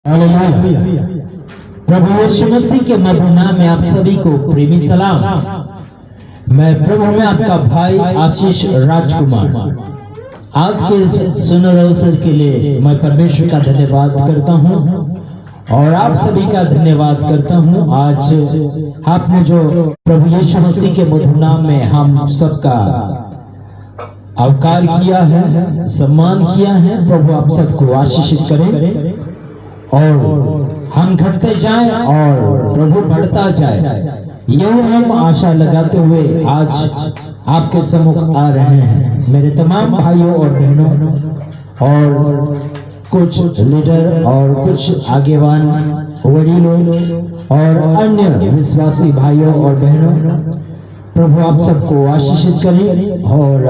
Hallelujah. प्रभु यीशु मसीह के मधुर नाम में आप सभी को प्रेमी सलाम। मैं प्रभु में आपका भाई आशीष राजकुमार। आज के इस सुंदर अवसर के लिए मैं परमेश्वर का धन्यवाद करता हूँ और आप सभी का धन्यवाद करता हूँ। आज आपने जो प्रभु यीशु मसीह के मधुर नाम में हम सबका अवकार किया है, सम्मान किया है, प्रभु आप सबको आशीषित करें और हम घटते जाएं और प्रभु बढ़ता जाए। यही हम आशा लगाते हुए आज आपके सम्मुख आ रहे हैं। मेरे तमाम भाइयों और बहनों और कुछ लीडर और कुछ आगेवान वडीलों और अन्य विश्वासी भाइयों और बहनों, प्रभु आप सबको आशीषित करें और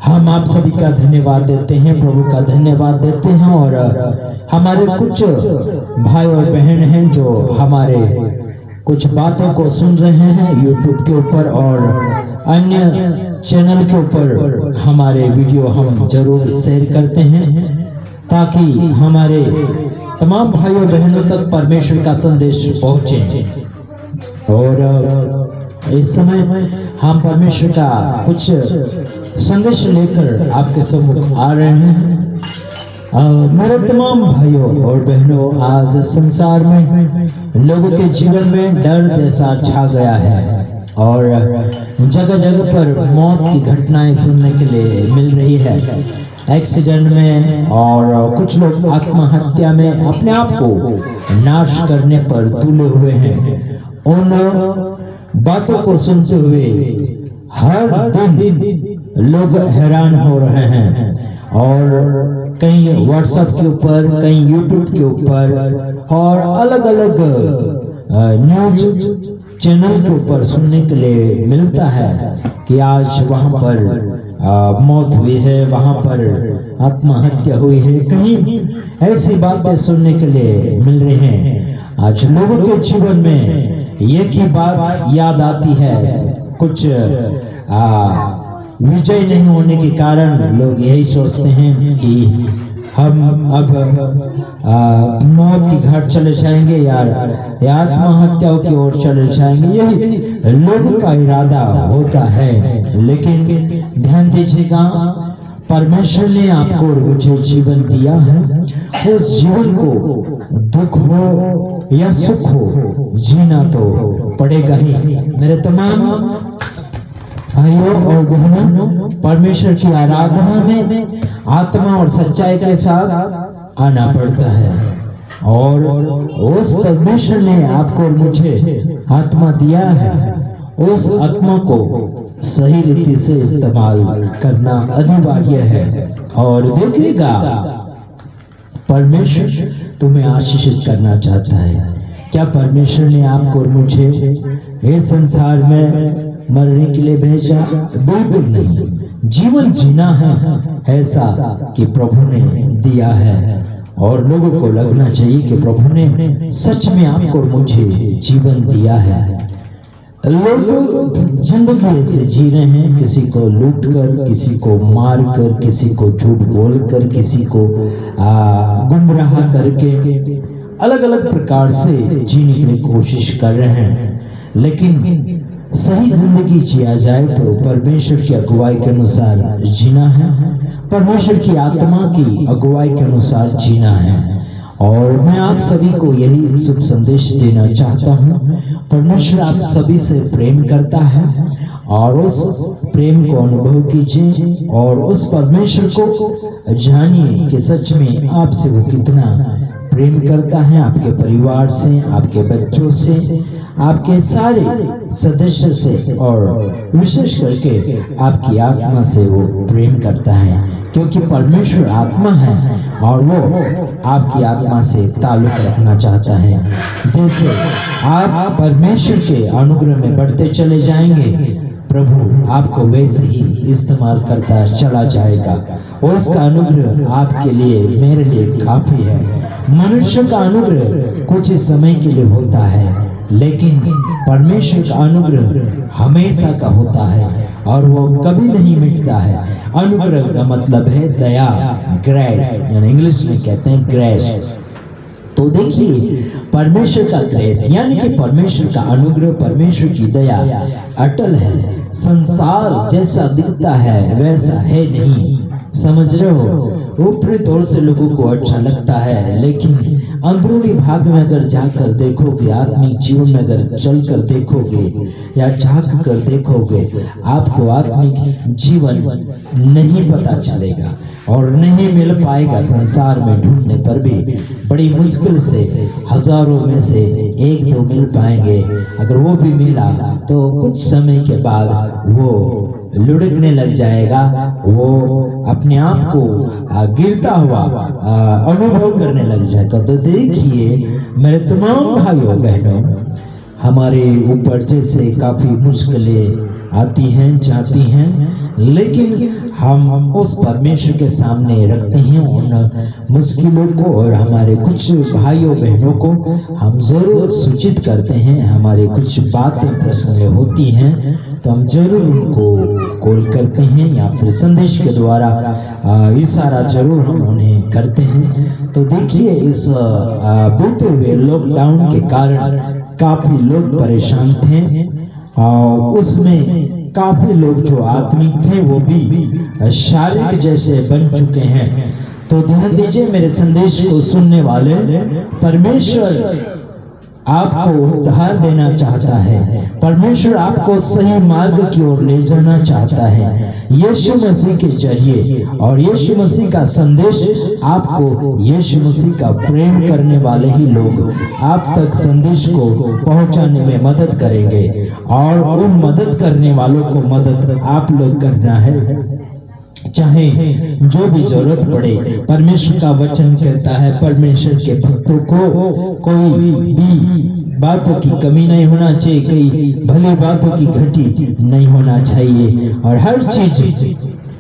हम आप सभी का धन्यवाद देते हैं, प्रभु का धन्यवाद देते हैं। और हमारे कुछ भाई और बहन हैं जो हमारे कुछ बातों को सुन रहे हैं YouTube के ऊपर और अन्य चैनल के ऊपर हमारे वीडियो हम जरूर शेयर करते हैं ताकि हमारे तमाम भाइयों बहनों तक परमेश्वर का संदेश पहुंचे। और इस समय हम परमेश्वर का कुछ संदेश लेकर आपके सम्मुख आ रहे हैं। मेरे तमाम भाइयों और बहनों, आज संसार में लोगों के जीवन में डर जैसा छा गया है और जगह जगह पर मौत की घटनाएं सुनने के लिए मिल रही है। एक्सीडेंट में और कुछ लोग आत्महत्या में अपने आप को नाश करने पर तुले हुए हैं। उन बातों को सुनते हुए हर दिन लोग हैरान हो रहे हैं और कहीं व्हाट्सएप के ऊपर, कहीं यूट्यूब के ऊपर और अलग अलग न्यूज चैनल के ऊपर सुनने के लिए मिलता है कि आज वहां पर मौत हुई है, वहां पर आत्महत्या हुई है। कहीं ऐसी बातें सुनने के लिए मिल रही हैं। आज लोगों के जीवन में एक ही बात याद आती है, कुछ विजय नहीं होने के कारण लोग यही सोचते हैं कि हम अब मौत की घाट चले जाएंगे या आत्महत्याओं की ओर चले जाएंगे। यही लोगों का इरादा होता है। लेकिन ध्यान दीजिएगा, परमेश्वर ने आपको और मुझे जीवन दिया है। उस जीवन को दुख हो या सुख हो, जीना तो पड़ेगा ही। मेरे तमाम भाइयों और बहनों, परमेश्वर की आराधना में आत्मा और सच्चाई के साथ आना पड़ता है और उस परमेश्वर ने आपको और मुझे आत्मा दिया है। उस आत्मा को सही रीति से इस्तेमाल करना अनिवार्य है। और देखिएगा, परमेश्वर तुम्हें आशीषित करना चाहता है। क्या परमेश्वर ने आपको और मुझे इस संसार में मरने के लिए भेजा? बिल्कुल नहीं। जीवन जीना है ऐसा कि प्रभु ने दिया है और लोगों को लगना चाहिए कि प्रभु ने सच में आपको और मुझे जीवन दिया है। लोग जिंदगी ऐसे जी रहे हैं, किसी को लूट कर, किसी को मार कर, किसी को झूठ बोल कर, किसी को गुमराह करके अलग अलग प्रकार से जीने की कोशिश कर रहे हैं। लेकिन सही जिंदगी जिया जाए तो परमेश्वर की अगुवाई के अनुसार जीना है, परमेश्वर की आत्मा की अगुवाई के अनुसार जीना है। और मैं आप सभी को यही शुभ संदेश देना चाहता हूँ। परमेश्वर आप सभी से प्रेम करता है और उस प्रेम को अनुभव कीजिए और उस परमेश्वर को जानिए कि सच में आपसे वो कितना प्रेम करता है। आपके परिवार से, आपके बच्चों से, आपके सारे सदस्य से और विशेष करके आपकी आत्मा से वो प्रेम करता है, क्योंकि परमेश्वर आत्मा है और वो आपकी आत्मा से ताल्लुक रखना चाहता है। जैसे आप परमेश्वर के अनुग्रह में बढ़ते चले जाएंगे, प्रभु आपको वैसे ही इस्तेमाल करता चला जाएगा। उसका अनुग्रह आपके लिए, मेरे लिए काफी है। मनुष्य का अनुग्रह कुछ समय के लिए होता है, लेकिन परमेश्वर का अनुग्रह हमेशा का होता है और वो कभी नहीं मिटता है। अनुग्रह का मतलब है दया, ग्रेस, यानी इंग्लिश में कहते हैं ग्रेस। तो देखिए, परमेश्वर का ग्रेस यानी कि परमेश्वर का अनुग्रह, परमेश्वर की दया अटल है। संसार जैसा दिखता है वैसा है नहीं, समझ रहे हो। ऊपरी तौर से लोगों को अच्छा लगता है, लेकिन अंदरूनी भाग में अगर जाकर देखोगे, आत्मिक जीवन में अगर चलकर देखोगे या झांक कर देखोगे, आपको आत्मिक जीवन नहीं पता चलेगा और नहीं मिल पाएगा। संसार में ढूंढने पर भी बड़ी मुश्किल से हजारों में से एक दो मिल पाएंगे। अगर वो भी मिला तो कुछ समय के बाद वो लुढ़कने लग जाएगा, वो अपने आप को गिरता हुआ अनुभव करने लग जाएगा। तो देखिए मेरे तमाम भाइयों बहनों, हमारे ऊपर जैसे काफ़ी मुश्किलें आती हैं जाती हैं, लेकिन हम उस परमेश्वर के सामने रखते हैं उन मुश्किलों को, और हमारे कुछ भाइयों बहनों को हम ज़रूर सूचित करते हैं। हमारी कुछ बातें प्रसंग होती हैं तो हम जरूर उनको कॉल करते हैं या फिर संदेश के द्वारा इशारा जरूर हम उन्हें करते हैं। तो देखिए, इस बीते हुए लॉकडाउन के कारण काफ़ी लोग परेशान थे और उसमें काफी लोग जो आत्मिक थे वो भी शारीरिक जैसे बन चुके हैं। तो ध्यान दीजिए मेरे संदेश को सुनने वाले, परमेश्वर आपको उद्धार देना चाहता है, परमेश्वर आपको सही मार्ग की ओर ले जाना चाहता है यीशु मसीह के जरिए। और यीशु मसीह का संदेश आपको, यीशु मसीह का प्रेम करने वाले ही लोग आप तक संदेश को पहुंचाने में मदद करेंगे, और उन मदद करने वालों को मदद आप लोग करना है। चाहे जो भी जरूरत पड़े, परमेश्वर का वचन कहता है परमेश्वर के भक्तों को कोई भी बातों की कमी नहीं होना चाहिए, कई भली बातों की घटी नहीं होना चाहिए, और हर चीज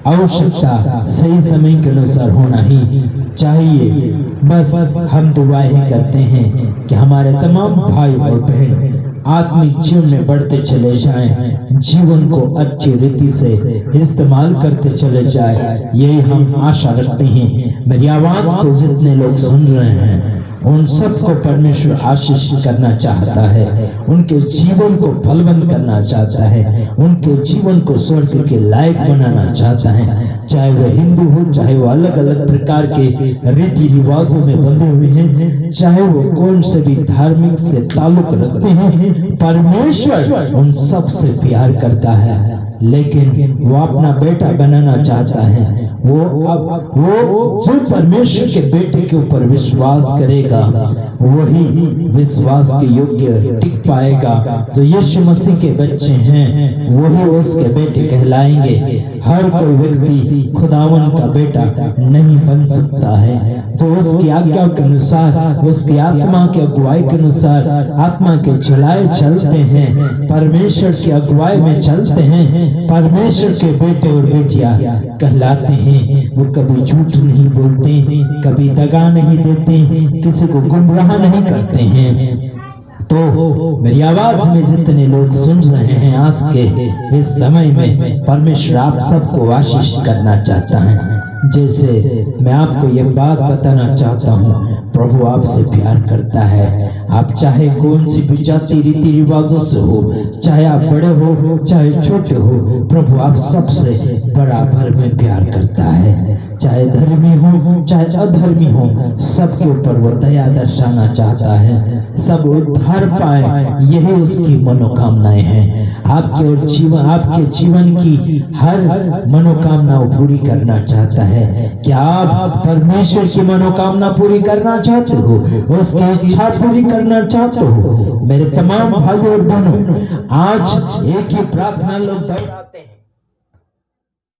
आवश्यकता सही समय के अनुसार होना ही चाहिए। बस हम दुआएं करते हैं कि हमारे तमाम भाई और बहन आत्मिक जीवन में बढ़ते चले जाएं, जीवन को अच्छी रीति से इस्तेमाल करते चले जाएं, यही हम आशा रखते हैं। मेरी आवाज को जितने लोग सुन रहे हैं उन सबको परमेश्वर आशीष करना चाहता है, उनके जीवन को फलवंत करना चाहता है, उनके जीवन को स्वर्ग के लायक बनाना चाहता है। चाहे वो हिंदू हो, चाहे वो अलग अलग प्रकार के रीति रिवाजों में बंधे हुए हैं, चाहे वो कौन से भी धार्मिक से ताल्लुक रखते हैं, परमेश्वर उन सब से प्यार करता है, लेकिन वो अपना बेटा बनाना चाहता है। वो जो परमेश्वर के बेटे के ऊपर विश्वास करेगा वही विश्वास के योग्य टिक पाएगा। जो यीशु मसीह के बच्चे हैं वही उसके बेटे कहलाएंगे। हर कोई व्यक्ति खुदावन का बेटा नहीं बन सकता है। जो उसकी आज्ञा के अनुसार, उसकी आत्मा के अगुवाई के अनुसार आत्मा के चलाए चलते हैं, परमेश्वर की अगुवाई में चलते हैं, परमेश्वर के बेटे और बेटियां कहलाते हैं। वो कभी झूठ नहीं बोलते, कभी दगा नहीं देते, किसी को गुमराह नहीं करते हैं। तो मेरी आवाज में जितने लोग सुन रहे हैं आज के इस समय में, परमेश्वर आप सबको आशीष करना चाहता है। जैसे मैं आपको ये बात बताना चाहता हूँ, प्रभु आपसे प्यार करता है। आप चाहे कौन सी भी जाति रीति रिवाजों से हो, चाहे आप बड़े हो चाहे छोटे हो, प्रभु आप सबसे बराबर में प्यार करता है। चाहे धर्मी हो चाहे अधर्मी हो, सबके ऊपर वो दया दर्शाना चाहता है, सब उद्धार पाए, यही उसकी मनोकामनाएं हैं। आपके जीवन की हर मनोकामना पूरी करना चाहता है। क्या आप परमेश्वर की मनोकामना पूरी करना चाहते हो, उसकी इच्छा पूरी करना चाहते हो? मेरे तमाम भाइयों और बहनों, आज एक ही प्रार्थना लोग